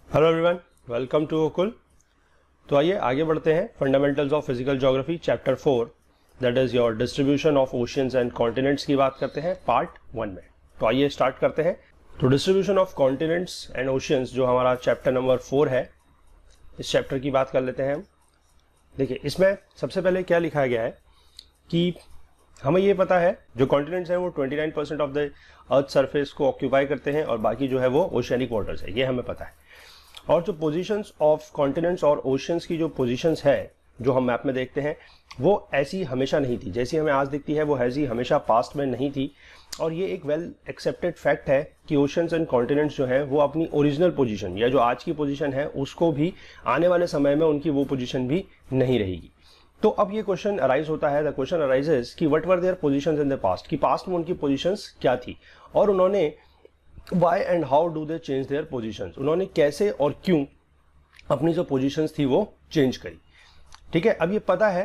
Hello everyone, welcome to Okul. तो आइए आगे बढ़ते हैं। Fundamentals of physical geography chapter 4 that is your distribution of oceans and continents की बात करते हैं पार्ट 1 में। तो आइए स्टार्ट करते हैं। तो distribution of continents and oceans जो हमारा चैप्टर नंबर 4 है, इस चैप्टर की बात कर लेते हैं हम। देखिए, इसमें सबसे पहले क्या लिखा गया है कि हमें ये पता है जो कॉन्टिनेंट्स हैं वो 29% ऑफ द अर्थ सरफेस को ऑक्यूपाई करते हैं और बाकी जो है वो ओशियनिक वाटर्स है, ये हमें पता है। और जो पोजीशंस ऑफ कॉन्टिनेंट्स और ओशियंस की जो पोजीशंस है जो हम मैप में देखते हैं वो ऐसी हमेशा नहीं थी, जैसी हमें आज दिखती है वो ऐसी हमेशा पास्ट में नहीं थी। और ये एक वेल एक्सेप्टेड फैक्ट है कि ओशियंस एंड कॉन्टिनेंट्स जो हैं वो अपनी ओरिजिनल पोजीशन या जो आज की पोजीशन है उसको भी आने वाले समय में उनकी वो पोजीशन भी नहीं रहेगी। तो अब ये क्वेश्चन अराइज होता है, द क्वेश्चन अराइजेस कि what were their positions in the past, कि पास्ट में उनकी पोजीशंस क्या थी और उन्होंने Why and how do they change their positions, उन्होंने कैसे और क्यों अपनी जो पोजीशंस थी वो चेंज करी। ठीक है, अब ये पता है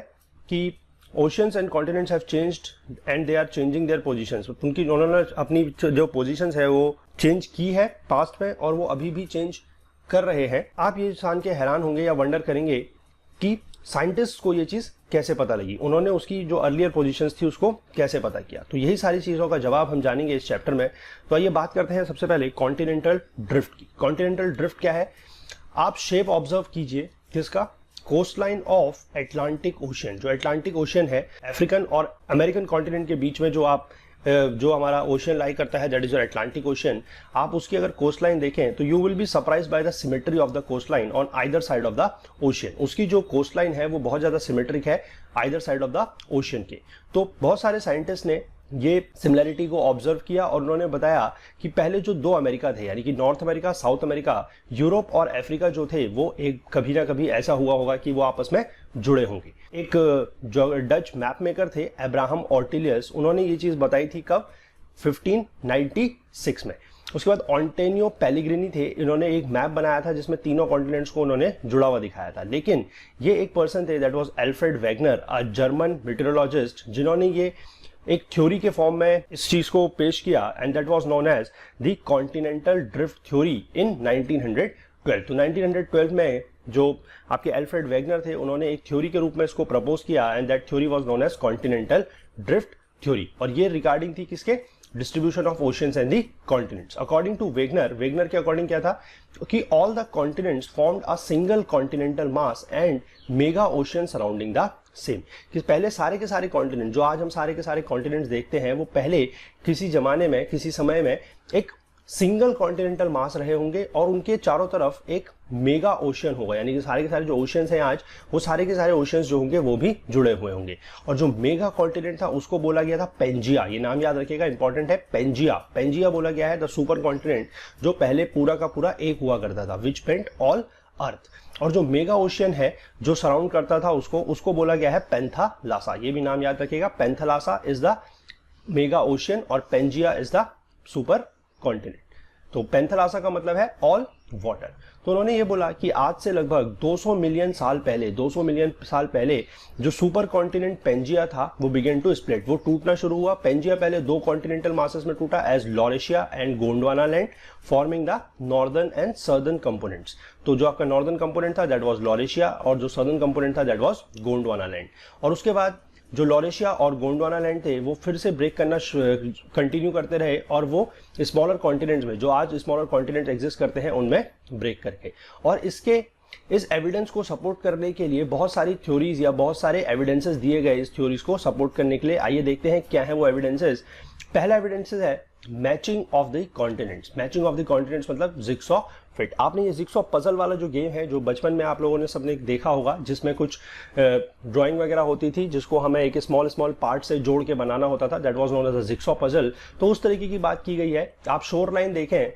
कि oceans and continents have changed and they are changing their positions, उनकी उन्होंने अपनी जो पोजीशंस है वो चेंज की है पास्ट में और वो अभी भी चेंज कर रहे हैं। आप ये जान के हैरान होंगे या वंडर करेंगे कि साइंटिस्ट को ये चीज कैसे पता लगी, उन्होंने उसकी जो अर्लियर पोजीशंस थी उसको कैसे पता किया। तो यही सारी चीजों का जवाब हम जानेंगे इस चैप्टर में। तो आइए बात करते हैं सबसे पहले कॉन्टिनेंटल ड्रिफ्ट की। कॉन्टिनेंटल ड्रिफ्ट क्या है, आप शेप ऑब्जर्व कीजिए किसका, coast line of Atlantic ocean. जो एटलांटिक ओशियन है अफ्रीकन और अमेरिकन कॉन्टिनेंट के बीच में जो हमारा ओशियन लाई करता है that is your Atlantic ocean, आप उसकी अगर कोस्ट लाइन देखें तो you will be surprised by the symmetry of the coast line on either side of the ocean. उसकी जो कोस्ट लाइन है वो बहुत ज्यादा सिमेट्रिक है either side of the ocean के। तो बहुत सारे साइंटिस्ट ने ये सिमिलैरिटी को ऑब्जर्व किया और उन्होंने बताया कि पहले जो दो अमेरिका थे यानी कि north America, south America, Europe और अफ्रीका जो थे वो एक कभी ना कभी ऐसा हुआ होगा कि वो आपस में जुड़े होंगे। एक जो डच मैप मेकर थे अब्राहम ऑर्टिलियस, उन्होंने ये चीज बताई थी कब, 1596 में। उसके बाद ऑन्टेनियो पेलिग्रिनी थे, इन्होंने एक मैप बनाया था जिसमें तीनों कॉन्टिनेंट्स को उन्होंने जुड़ा हुआ दिखाया था। लेकिन ये एक पर्सन थे that was Alfred Wegener, a German meteorologist, जिन्होंने ये एक थ्योरी के फॉर्म में इस चीज को पेश किया and that was known as the continental drift theory in 1912। तो 1912 में जो आपके अल्फ्रेड वेगनर थे उन्होंने एक थ्योरी के रूप में इसको प्रपोज किया and that theory was known as continental drift theory. और ये रिगार्डिंग थी किसके, distribution of oceans and the continents. According to Wegener के अकॉर्डिंग क्या था कि all the continents formed a single continental mass and mega ocean surrounding the same. कि पहले सारे के सारे कॉन्टिनेंट, जो आज हम सारे के सारे कॉन्टिनेंट्स देखते हैं, वो पहले किसी जमाने में किसी समय में एक सिंगल कॉन्टिनेंटल मास रहे होंगे और उनके चारों तरफ एक मेगा ओशियन होगा, यानी कि सारे के सारे जो ओशियंस हैं आज वो सारे के सारे ओशियंस जो होंगे वो भी जुड़े हुए होंगे। और जो मेगा कॉन्टिनेंट था उसको बोला गया था पेंजिया, ये नाम याद रखिएगा, इंपॉर्टेंट है। पेंजिया, पेंजिया बोला गया है द सुपर कॉन्टिनेंट जो पहले पूरा का पूरा एक हुआ करता था, विच पेंट ऑल अर्थ। और जो मेगा ओशियन है जो सराउंड करता था उसको बोला गया है पेंथालासा, ये भी नाम याद रखिएगा। Panthalassa is the mega ocean और Pangaea is the super continent. तो पेंथालासा का मतलब है ऑल वाटर। तो उन्होंने ये बोला कि आज से लगभग 200 मिलियन साल पहले जो सुपर कॉन्टिनेंट पेंजिया था वो बिगेन टू स्प्लिट, वो टूटना शुरू हुआ। पेंजिया पहले दो कॉन्टिनेंटल मासेस में टूटा as Laurasia and Gondwana land, forming the northern and southern components. तो जो आपका नॉर्दर्न कंपोनेंट था दैट वाज लॉरेशिया और जो सर्दर्न कंपोनेंट था दैट वाज गोंडवाना लैंड। और उसके बाद जो लॉरेशिया और गोंडवाना लैंड थे वो फिर से ब्रेक करना कंटिन्यू करते रहे और वो स्मॉलर कॉन्टिनेंट्स में, जो आज स्मॉलर कॉन्टिनेंट एग्जिस्ट करते हैं, उनमें ब्रेक करके। और इस एविडेंस को सपोर्ट करने के लिए बहुत सारी थ्योरीज या बहुत सारे एविडेंसेस दिए गए इस थ्योरीज को सपोर्ट करने के लिए। आइए देखते हैं क्या है वो एविडेंसेस। पहला एविडेंसेस है matching of the continents. Matching of the continents मतलब जिक्सॉ फिट। आपने ये जिक्सॉ पजल वाला जो गेम है जो बचपन में आप लोगों ने सबने देखा होगा, जिसमें कुछ ड्राइंग वगैरह होती थी जिसको हमें एक स्मॉल पार्ट से जोड़ के बनाना होता था, that was known as a jigsaw puzzle. तो उस तरीके की बात की गई है। आप शोर लाइन देखें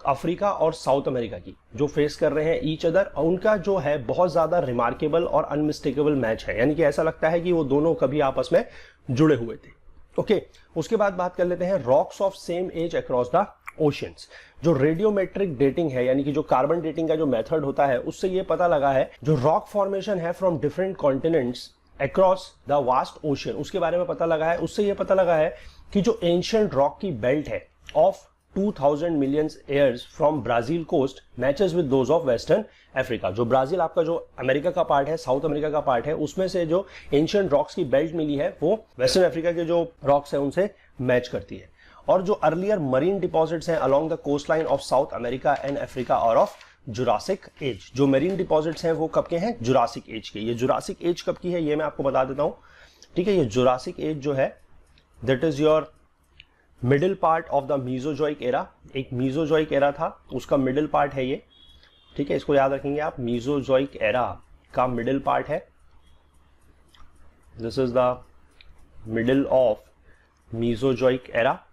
अफ्रीका और साउथ अमेरिका की जो फेस कर रहे हैं ईच अदर, उनका जो है बहुत ज्यादा रिमार्केबल और अनमिस्टेकेबल मैच है, यानी कि ऐसा लगता है कि वो दोनों कभी आपस में जुड़े हुए थे। ओके, उसके बाद बात कर लेते हैं rocks of same age across the oceans. जो रेडियोमेट्रिक डेटिंग है यानी कि जो कार्बन डेटिंग का जो मेथड होता है उससे ये पता लगा है जो रॉक फॉर्मेशन है from different continents across the vast ocean, उसके बारे में पता लगा है। उससे ये पता लगा है कि जो एंशिएंट रॉक की बेल्ट है of 2000 million years from Brazil coast matches with those of western Africa. जो ब्राजील आपका जो अमेरिका का पार्ट है, साउथ अमेरिका का पार्ट है, उसमें से जो एंशिएंट रॉक्स की बेल्ट मिली है वो वेस्टर्न अफ्रीका के जो रॉक्स है उनसे मैच करती है। और जो अर्लियर मरीन डिपॉजिट्स हैं along the coast line of South America and Africa और ऑफ जुरासिक एज। जो मरीन डिपॉजिट्स हैं वो कब के हैं? जुरासिक एज के। ये जुरासिक एज कब की है ये मैं आपको बता देता हूं, ठीक है। ये जुरासिक एज जो है that is your middle part of the Mesozoic era. एक मीजोजोइक एरा था, उसका मिडिल पार्ट है ये, ठीक है। इसको याद रखेंगे आप, मीजोजोइक एरा का मिडिल पार्ट है। This is the middle of Mesozoic era.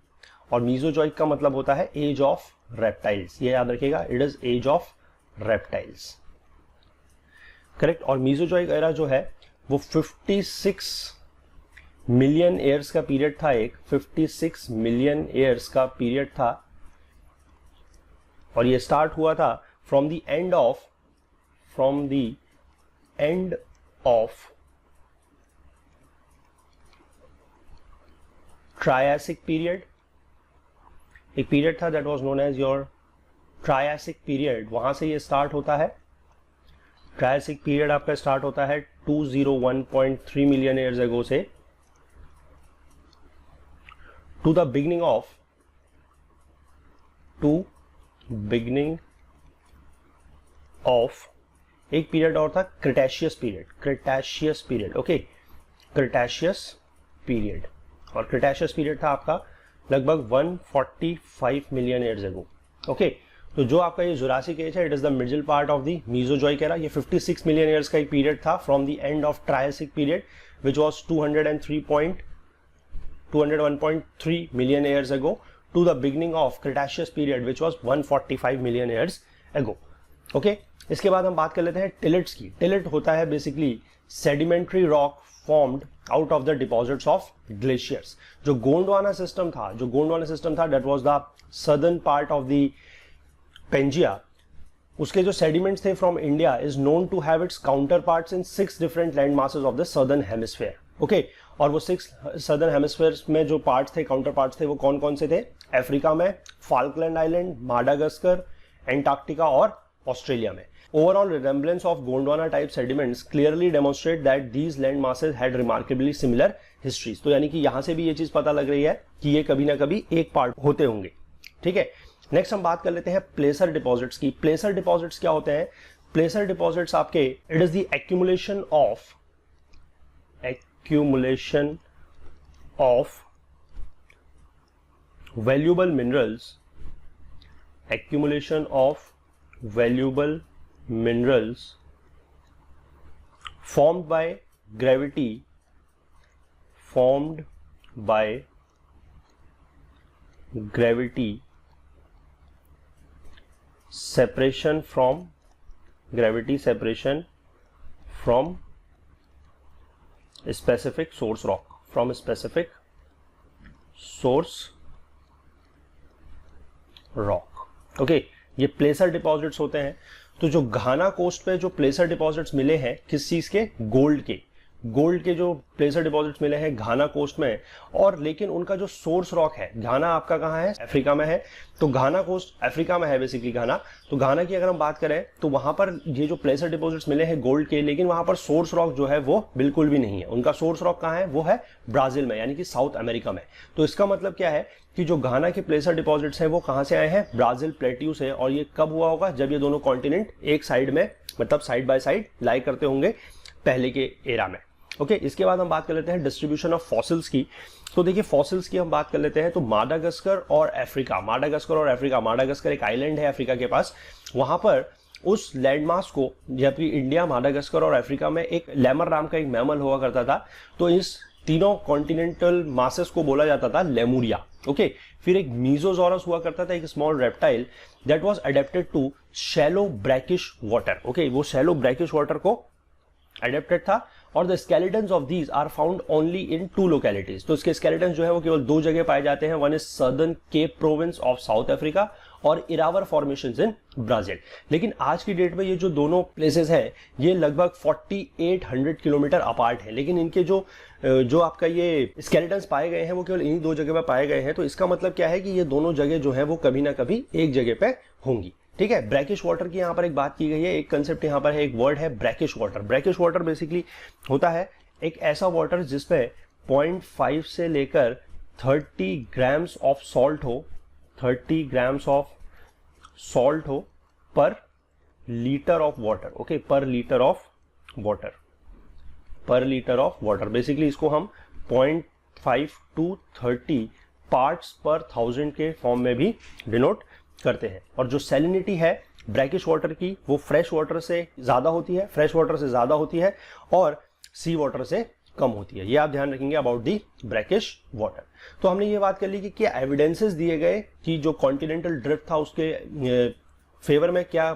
और मीजोजोइक का मतलब होता है एज ऑफ रेप्टाइल्स, ये याद रखिएगा, it is age of reptiles, correct. और मीजोजोइक एरा जो है वो 56 मिलियन ईयर्स का पीरियड था, एक 56 मिलियन ईयर्स का पीरियड था। और ये स्टार्ट हुआ था from the end of Triassic period. एक पीरियड था that was known as your Triassic period, वहां से ये स्टार्ट होता है। ट्रायासिक पीरियड आपका स्टार्ट होता है 201.3 मिलियन ईयर्स अगो से टू बिगिनिंग ऑफ एक पीरियड और था Cretaceous period, okay, Cretaceous period. और क्रिटेशियस पीरियड था आपका लगभग 145 मिलियन ईयर्स अगो, ओके। तो जो आपका ये जुरासिक एज है it is the middle part of the Mesozoic era. ये 56 मिलियन ईयर्स का एक पीरियड था from the end of Triassic period which was 201.3 million years ago to the beginning of Cretaceous period which was 145 million years ago, okay. इसके बाद हम बात कर लेते हैं टिलेट्स की। टिलेट होता है basically sedimentary rock formed out of the deposits of glaciers. जो गोंडवाना सिस्टम था that was the southern part of the Pangaea, उसके जो सेडिमेंट्स थे from India is known to have its counterparts in 6 different land masses of the southern hemisphere, okay. और वो 6 southern hemisphere में जो parts थे, counter parts थे, वो कौन कौन से थे? अफ्रीका में फाल्कलैंड आइलैंड, माडागास्कर, एंटार्क्टिका और ऑस्ट्रेलिया में। Overall resemblance of Gondwana type sediments clearly demonstrate that these land masses had remarkably similar histories। तो यानी कि यहां से भी ये चीज पता लग रही है कि ये कभी ना कभी एक पार्ट होते होंगे, ठीक है। नेक्स्ट हम बात कर लेते हैं प्लेसर डिपॉजिट्स की। प्लेसर डिपॉजिट्स क्या होते हैं? प्लेसर डिपॉजिट्स आपके it is the accumulation of valuable minerals formed by gravity separation from specific source rock, okay. ये प्लेसर डिपॉजिट्स होते हैं। तो जो घाना कोस्ट पे जो प्लेसर डिपॉजिट्स मिले हैं किस चीज के? गोल्ड के जो प्लेसर डिपॉजिट्स मिले हैं घाना कोस्ट में। और लेकिन उनका जो सोर्स रॉक है, घाना आपका कहाँ है? अफ्रीका में है। तो घाना कोस्ट अफ्रीका में है बेसिकली घाना। तो घाना की अगर हम बात करें तो वहां पर ये जो प्लेसर डिपॉजिट्स मिले हैं गोल्ड के, लेकिन वहां पर सोर्स रॉक जो है वो बिल्कुल भी नहीं है। उनका सोर्स रॉक कहाँ है? वो है ब्राजील में, यानी कि साउथ अमेरिका में। तो इसका मतलब क्या है कि जो घाना के प्लेसर डिपॉजिट्स हैं वो कहां से आए हैं? ब्राजील प्लेट्यू से। और ये कब हुआ होगा? जब ये दोनों कॉन्टिनेंट एक साइड में, मतलब साइड बाय साइड लाई करते होंगे पहले के एरा में, ओके। इसके बाद हम बात कर लेते हैं डिस्ट्रीब्यूशन ऑफ फॉसिल्स की। तो देखिए फॉसिल्स की हम बात कर लेते हैं तो माडागास्कर और अफ्रीका, माडागास्कर एक आइलैंड है अफ्रीका के पास। वहां पर उस लैंडमास को, जबकि इंडिया, माडागास्कर और अफ्रीका में एक लेमर नाम का एक मैमल हुआ करता था, तो इस तीनों कॉन्टिनेंटल मासेस को बोला जाता था लेमुरिया, ओके। फिर एक मीजोजोरस हुआ करता था, एक small reptile that was adapted to shallow brackish water, okay. वो शैलो ब्रैकिश वाटर को अडेप्टेड था। और the skeletons of these are found only in 2 localities. तो इसके स्केलेटन्स जो है वो केवल 2 जगह पाए जाते हैं। One is southern Cape Province of South Africa और इरावर फॉर्मेशंस इन ब्राजील। लेकिन आज की डेट में ये जो दोनों प्लेसेस हैं ये लगभग 4800 किलोमीटर अपार्ट है, लेकिन इनके जो आपका ये स्केलेटन्स पाए गए हैं वो केवल इन्हीं 2 जगह पर पाए गए हैं। तो इसका मतलब क्या है कि ये दोनों जगह जो है वो कभी ना कभी एक जगह पे होंगी। ठीक है, ब्रैकिश वाटर की यहाँ पर एक बात की गई है, एक कंसेप्ट यहाँ पर है, एक वर्ड है brackish water. Brackish water basically होता है एक ऐसा वाटर जिसपे 0.5 से लेकर 30 ग्राम्स ऑफ सॉल्ट हो, 30 ग्राम्स ऑफ सॉल्ट हो पर लीटर ऑफ वाटर। ओके, पर लीटर ऑफ वाटर, पर लीटर ऑफ वाटर। बेसिकली इसको हम 0.5 to 30 पार्ट्स पर 1000 के फॉर्म में भी डिनोट करते हैं। और जो सैलिनिटी है ब्रैकिश वाटर की वो फ्रेश वाटर से ज्यादा होती है, फ्रेश वाटर से ज्यादा होती है और सी वाटर से कम होती है। ये आप ध्यान रखेंगे अबाउट दी ब्रैकिश वाटर। तो हमने ये बात कर ली कि क्या एविडेंसेस दिए गए कि जो कॉन्टिनेंटल ड्रिफ्ट था उसके फेवर में क्या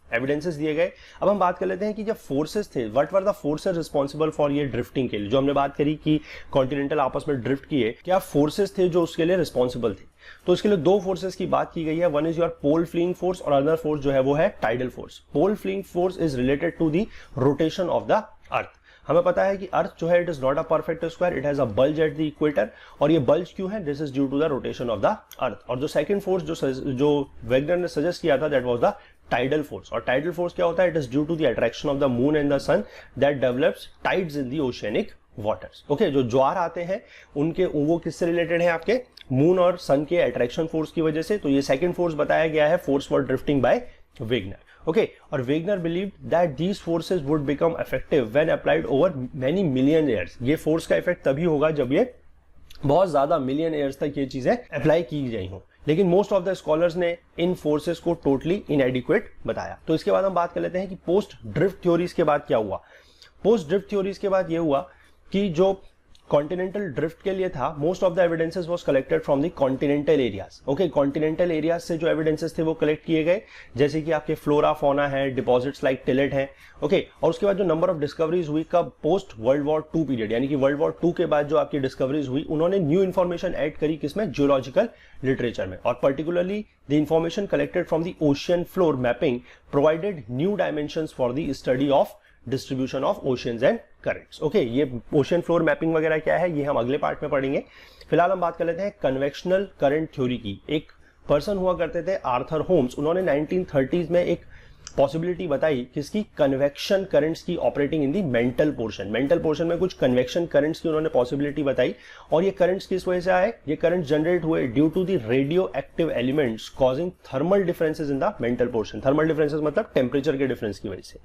एविडेंसेस दिए गए। अब हम बात कर लेते हैं कि जब फोर्सेस थे, what were the forces responsible for ये ड्रिफ्टिंग के लिए, जो हमने बात करी कि कॉन्टिनेंटल आपस में ड्रिफ्ट किए, क्या फोर्सेस थे जो उसके लिए रिस्पॉन्सिबल थे। तो इसके लिए 2 फोर्सेस की बात की गई है, one is your pole fleeing force और अदर फोर्स जो है वो है tidal force. Pole fleeing force is related to the rotation of the earth. हमें पता है कि अर्थ जो है it is not a perfect square, it has a bulge at the equator, और ये बल्ज क्यों है, this is due to the rotation of the earth. और जो सेकंड फोर्स जो वेगनर ने सजेस्ट किया था that was the tidal force. और टाइडल फोर्स क्या होता है, it is due to the attraction of the moon and the sun that develops tides in the oceanic waters. Okay, जो ज्वार आते हैं उनके वो किससे रिलेटेड है, आपके मून और सन के अट्रैक्शन फोर्स की वजह से। तो ये सेकंड फोर्स बताया गया है, force for drifting by Wegener. Okay, और Wegener believed that these forces would become effective when applied over many million years। ये फोर्स का इफेक्ट तभी होगा जब ये बहुत ज्यादा मिलियन ईयर्स तक ये चीजें अप्लाई की गई हों। लेकिन मोस्ट ऑफ द स्कॉलर्स ने इन फोर्सेस को टोटली इनएडिक्वेट बताया। तो इसके बाद हम बात कर लेते हैं कि पोस्ट ड्रिफ्ट थ्योरीज के बाद क्या हुआ। पोस्ट ड्रिफ्ट थ्योरीज के बाद ये हुआ कि जो कॉन्टिनेंटल ड्रिफ्ट के लिए था, most of the evidences was collected from the continental areas. Okay, continental areas से जो एविडेंसेस थे वो कलेक्ट किए गए, जैसे कि आपके फ्लोरा फौना है, डिपॉजिट्स लाइक टिलेट है। ओके, और उसके बाद जो नंबर ऑफ डिस्कवरीज हुई कब, पोस्ट वर्ल्ड वॉर 2 पीरियड, यानी कि वर्ल्ड वॉर 2 के बाद जो आपकी डिस्कवरीज हुई उन्होंने न्यू इन्फॉर्मेशन ऐड करी किसमें, जियोलॉजिकल लिटरेचर में। और particularly the information collected from the ocean floor mapping provided new dimensions for the study of distribution of oceans and currents. Okay, ये ओशियन फ्लोर मैपिंग वगैरह क्या है ये हम अगले पार्ट में पढ़ेंगे। फिलहाल हम बात कर लेते हैं कन्वेक्शनल करंट थ्योरी की। एक पर्सन हुआ करते थे आर्थर होम्स, उन्होंने 1930s में एक पॉसिबिलिटी बताई किसकी, कन्वेक्शन करंट्स की operating in the mental portion. Mental portion में कुछ कन्वेक्शन करंट्स की उन्होंने पॉसिबिलिटी बताई। और ये करंट्स किस वजह से आए, ये करंट्स जनरेट हुए due to the radioactive elements causing thermal differences in the mantle portion. Thermal differences मतलब टेम्परेचर के डिफरेंस की वजह से।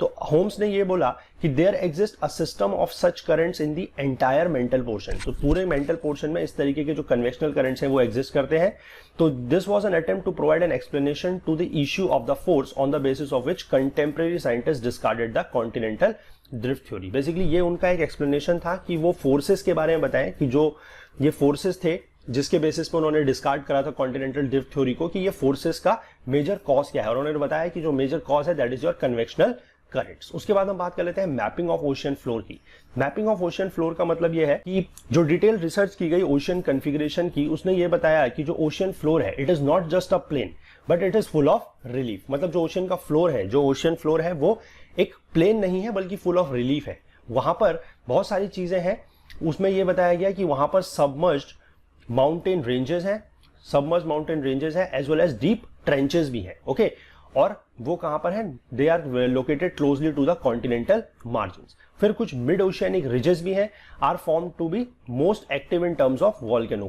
तो होम्स ने ये बोला कि there exist a system of such currents in the entire mantle portion. तो पूरे मेंटल पोर्शन में इस तरीके के जो कन्वेक्शनल करंट्स हैं वो एग्जिस्ट करते हैं। तो this was an attempt to provide an explanation to the issue of the force on the basis of which contemporary scientist discarded the continental drift theory. Basically ये उनका एक एक्सप्लेनेशन था कि वो फोर्सेस के बारे में बताएं कि जो ये फोर्सेस थे जिसके बेसिस पे उन्होंने डिस्कार्ड करा था कॉन्टिनेंटल ड्रिफ्ट थ्योरी को, कि ये फोर्सेस का मेजर कॉज क्या है। और उन्होंने बताया कि जो मेजर कॉज है that is your convectional currents. उसके बाद हम बात कर लेते हैं मैपिंग ऑफ ओशियन फ्लोर की। मैपिंग ऑफ ओशियन फ्लोर का मतलब यह है कि जो डिटेल रिसर्च की गई ओशियन कॉन्फ़िगरेशन की, उसने ये बताया कि जो ओशियन फ्लोर है it is not just a plain but it is full of relief. मतलब जो ओशियन का फ्लोर है, जो ओशियन फ्लोर है वो एक प्लेन नहीं है बल्कि फुल ऑफ रिलीफ है। वहां पर बहुत सारी चीजें हैं। उसमें यह बताया गया कि वहां पर सबमर्ज्ड माउंटेन रेंजेस हैं, सबमर्ज्ड माउंटेन रेंजेस हैं as well as deep trenches भी हैं। ओके, और वो कहां पर है, they are located closely to the continental margins. फिर कुछ मिड ओशियनिक रिजेस भी हैं, are form to be most active in terms of volcano.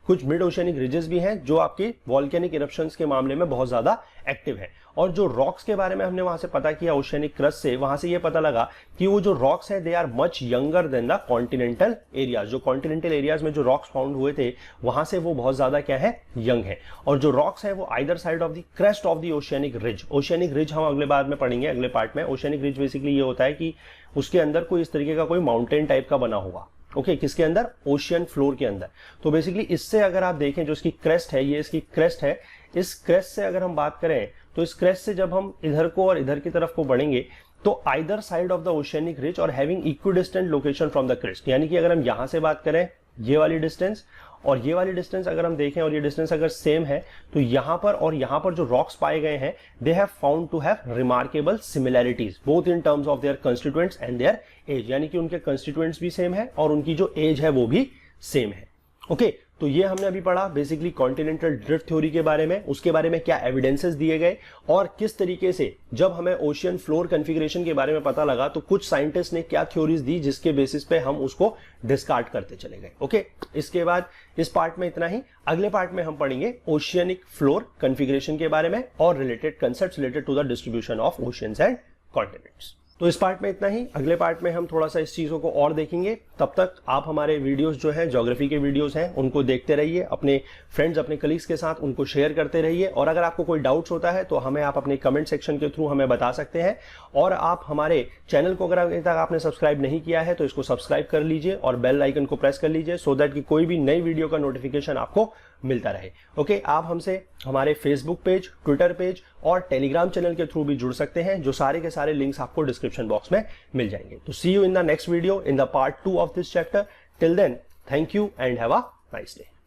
कुछ मिड ओशियनिक रिजेस भी हैं जो आपकी वॉल्केनिक इरप्शंस के मामले में बहुत ज्यादा एक्टिव है। और जो रॉक्स के बारे में हमने वहां से पता किया ओशियनिक क्रस्ट से, वहां से ये पता लगा कि वो जो रॉक्स है they are much younger than the continental areas. जो कॉन्टिनेंटल एरियाज में जो रॉक्स फाउंड हुए थे वहां से वो बहुत ज्यादा क्या है, यंग है। और जो रॉक्स है वो either side of the crest of the oceanic ridge. Oceanic ridge हम अगले बाद में पढ़ेंगे, अगले पार्ट में। ओशियनिक रिज बेसिकली ये होता है कि उसके अंदर कोई इस तरीके का कोई माउंटेन टाइप का बना हुआ। ओके, किसके अंदर, ओशियन फ्लोर के अंदर। तो बेसिकली इससे अगर आप देखें जो इसकी क्रेस्ट है, ये इसकी क्रेस्ट है, इस क्रेस्ट से अगर हम बात करें तो इस क्रेस्ट से जब हम इधर को और इधर की तरफ को बढ़ेंगे तो either side of the oceanic ridge और having equidistant location from the crest, यानी कि अगर हम यहां से बात करें ये वाली डिस्टेंस और ये वाली डिस्टेंस अगर हम देखें और ये डिस्टेंस अगर सेम है तो यहां पर और यहां पर जो रॉक्स पाए गए हैं they have found to have remarkable similarities both in terms of their constituents and their age, यानी कि उनके कंस्टिट्यूएंट्स भी सेम है और उनकी जो एज है वो भी सेम है। ओके, तो ये हमने अभी पढ़ा बेसिकली कॉन्टिनेंटल ड्रिफ्ट थ्योरी के बारे में, उसके बारे में क्या एविडेंसेस दिए गए और किस तरीके से जब हमें ओशियन फ्लोर कॉन्फ़िगरेशन के बारे में पता लगा तो कुछ साइंटिस्ट ने क्या थ्योरीज दी जिसके बेसिस पे हम उसको डिस्कार्ड करते चले गए। ओके, इसके बाद इस पार्ट में इतना ही। अगले पार्ट में हम पढ़ेंगे ओशियनिक फ्लोर कॉन्फ़िगरेशन के बारे में और related concepts related to the distribution of oceans and continents. तो इस पार्ट में इतना ही। अगले पार्ट में हम थोड़ा सा इस चीजों को और देखेंगे। तब तक आप हमारे वीडियोस जो हैं ज्योग्राफी के वीडियोस हैं उनको देखते रहिए, अपने फ्रेंड्स अपने कलीग्स के साथ उनको शेयर करते रहिए और अगर आपको कोई डाउट्स होता है तो हमें आप अपने कमेंट सेक्शन के थ्रू हमें बता सकते हैं। और आप हमारे चैनल को अगर अभी तक आपने सब्सक्राइब नहीं किया है तो इसको सब्सक्राइब कर लीजिए और बेल आइकन को प्रेस कर लीजिए सो दैट कि कोई भी नई वीडियो का नोटिफिकेशन आपको मिलता रहे। ओके, आप हमसे हमारे फेसबुक पेज, ट्विटर पेज और टेलीग्राम चैनल के थ्रू भी जुड़ सकते हैं, जो सारे के सारे लिंक्स आपको डिस्क्रिप्शन बॉक्स में मिल जाएंगे। तो see you in the next video in the part 2 of this chapter. Till then, thank you and have a nice day.